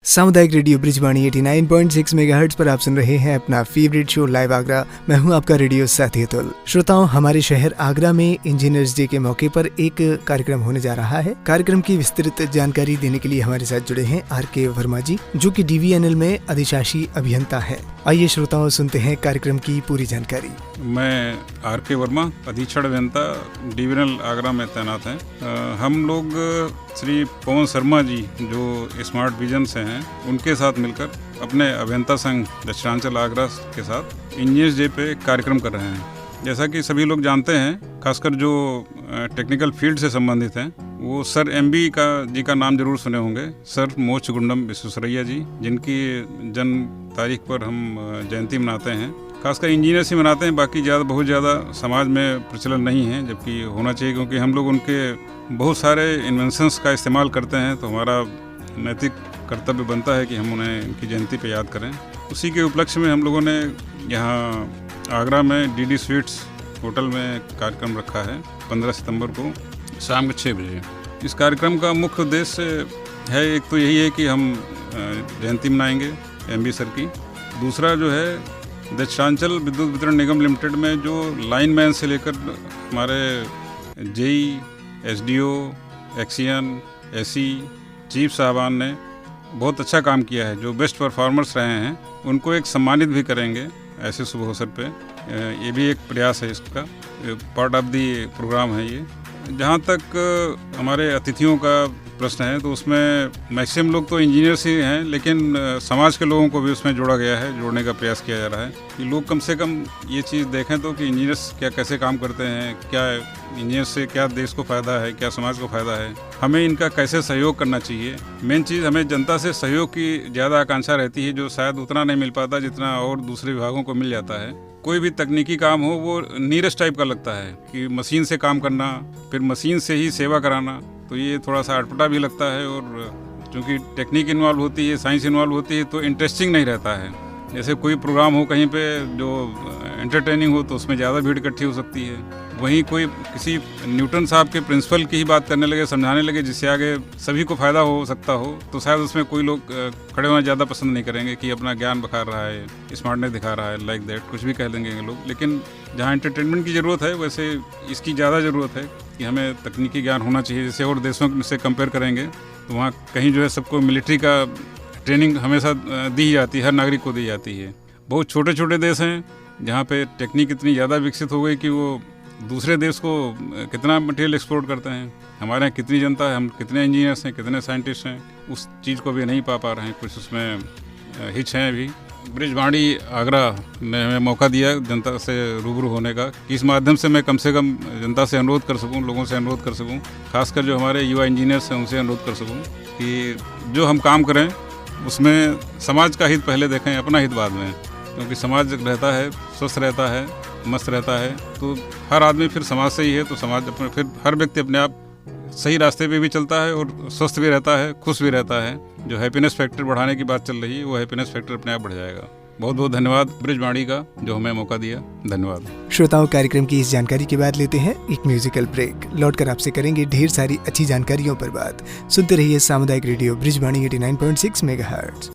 सामुदायिक radio ब्रिजवाणी 89.6 megahertz पर आप सुन रहे हैं अपना फेवरेट शो लाइव आगरा। मैं हूं आपका रेडियो साथी अतुल। श्रोताओं, हमारे शहर आगरा में इंजीनियर्स डे के मौके पर एक कार्यक्रम होने जा रहा है। कार्यक्रम की विस्तृत जानकारी देने के लिए हमारे साथ जुड़े हैं आर.के. वर्मा जी, जो कि DVNL में अधिशासी अभियंता है। आइए श्रोताओं, सुनते हैं कार्यक्रम की पूरी जानकारी। मैं आर.के. वर्मा, अधीक्षण अभियंता, DVNL आगरा में तैनात हैं। हम लोग श्री पवन शर्मा जी जो स्मार्ट विजन से हैं, उनके साथ मिलकर अपने अभियंता संघ दक्षिणांचल आगरा के साथ इंजीनियर्स डे पे कार्यक्रम कर रहे हैं। जैसा कि सभी लोग जानते हैं, खासकर जो टेक्निकल फील्ड से संबंधित हैं, वो सर MB जी का नाम जरूर सुने होंगे। सर मोक्षगुंडम विश्वेश्वरैया जी, जिनकी जन्म तारीख पर हम जयंती मनाते हैं। खासकर इंजीनियर्स ही मनाते हैं, बाकी बहुत ज़्यादा समाज में प्रचलन नहीं है, जबकि होना चाहिए, क्योंकि हम लोग उनके बहुत सारे इन्वेंशंस का इस्तेमाल करते हैं। तो हमारा नैतिक कर्तव्य बनता है कि हम उन्हें उनकी जयंती पे याद करें। उसी के उपलक्ष्य में हम लोगों ने यहाँ आगरा में DD स्वीट्स होटल में कार्यक्रम रखा है 15 सितंबर को शाम के 6 बजे। इस कार्यक्रम का मुख्य उद्देश्य है, एक तो यही है कि हम जयंती मनाएंगे MB सर की। दूसरा जो है, दक्षिणांचल विद्युत वितरण निगम लिमिटेड में जो लाइनमैन से लेकर हमारे JE, SDO, एक्सियन, SE, चीफ साहबान ने बहुत अच्छा काम किया है। जो बेस्ट परफॉर्मर्स रहे हैं, उनको एक सम्मानित भी करेंगे ऐसे शुभ अवसर पे। ये भी एक प्रयास है, इसका पार्ट ऑफ दी प्रोग्राम है ये। जहाँ तक हमारे अतिथियों का प्रश्न है, तो उसमें मैक्सिमम लोग तो इंजीनियर्स ही हैं, लेकिन समाज के लोगों को भी उसमें जोड़ा गया है, जोड़ने का प्रयास किया जा रहा है कि लोग कम से कम ये चीज़ देखें तो कि इंजीनियर्स कैसे काम करते हैं, क्या इंजीनियर्स से क्या देश को फ़ायदा है, क्या समाज को फ़ायदा है, हमें इनका कैसे सहयोग करना चाहिए। मेन चीज़, हमें जनता से सहयोग की ज़्यादा आकांक्षा रहती है, जो शायद उतना नहीं मिल पाता जितना और दूसरे विभागों को मिल जाता है। कोई भी तकनीकी काम हो, वो नीरस टाइप का लगता है कि मशीन से काम करना, फिर मशीन से ही सेवा कराना, तो ये थोड़ा सा अटपटा भी लगता है। और चूँकि टेक्निक इन्वॉल्व होती है, साइंस इन्वॉल्व होती है, तो इंटरेस्टिंग नहीं रहता है। जैसे कोई प्रोग्राम हो कहीं पे जो एंटरटेनिंग हो, तो उसमें ज़्यादा भीड़ इकट्ठी हो सकती है। वहीं कोई किसी न्यूटन साहब के प्रिंसिपल की ही बात करने लगे, समझाने लगे, जिससे आगे सभी को फ़ायदा हो सकता हो, तो शायद उसमें कोई लोग खड़े होना ज़्यादा पसंद नहीं करेंगे कि अपना ज्ञान बखा रहा है, स्मार्टनेस दिखा रहा है, लाइक दैट कुछ भी कह देंगे लोग। लेकिन जहाँ एंटरटेनमेंट की ज़रूरत है, वैसे इसकी ज़्यादा ज़रूरत है कि हमें तकनीकी ज्ञान होना चाहिए। जैसे और देशों से कंपेयर करेंगे तो वहाँ कहीं जो है सबको मिलिट्री का ट्रेनिंग हमेशा दी जाती है, हर नागरिक को दी जाती है। बहुत छोटे छोटे देश हैं जहाँ पे टेक्निक इतनी ज़्यादा विकसित हो गई कि वो दूसरे देश को कितना मटेरियल एक्सपोर्ट करते हैं। हमारे यहाँ कितनी जनता है, हम कितने इंजीनियर्स हैं, कितने साइंटिस्ट हैं, उस चीज़ को भी नहीं पा रहे हैं। कुछ उसमें हिच हैं अभी। ब्रिजवाणी आगरा ने हमें मौका दिया जनता से रूबरू होने का, कि इस माध्यम से मैं कम से कम जनता से अनुरोध कर सकूं, लोगों से अनुरोध कर सकूं, खासकर जो हमारे युवा इंजीनियर्स हैं उनसे अनुरोध कर सकूं कि जो हम काम करें उसमें समाज का हित पहले देखें, अपना हित बाद में। क्योंकि समाज रहता है, स्वस्थ रहता है, मस्त रहता है, तो हर आदमी फिर समाज से ही है, तो समाज अपने, फिर हर व्यक्ति अपने आप सही रास्ते पे भी चलता है और स्वस्थ भी रहता है, खुश भी रहता है। जो हैप्पीनेस फैक्टर बढ़ाने की बात चल रही है, वो हैप्पीनेस फैक्टर अपने आप बढ़ जाएगा। बहुत बहुत धन्यवाद ब्रिजवाणी का, जो हमें मौका दिया। धन्यवाद। श्रोताओं, कार्यक्रम की इस जानकारी के बाद लेते हैं एक म्यूजिकल ब्रेक। लौटकर आपसे करेंगे ढेर सारी अच्छी जानकारियों पर बात। सुनते रहिए सामुदायिक रेडियो ब्रिजवाणी 89.6 मेगाहर्ट्ज।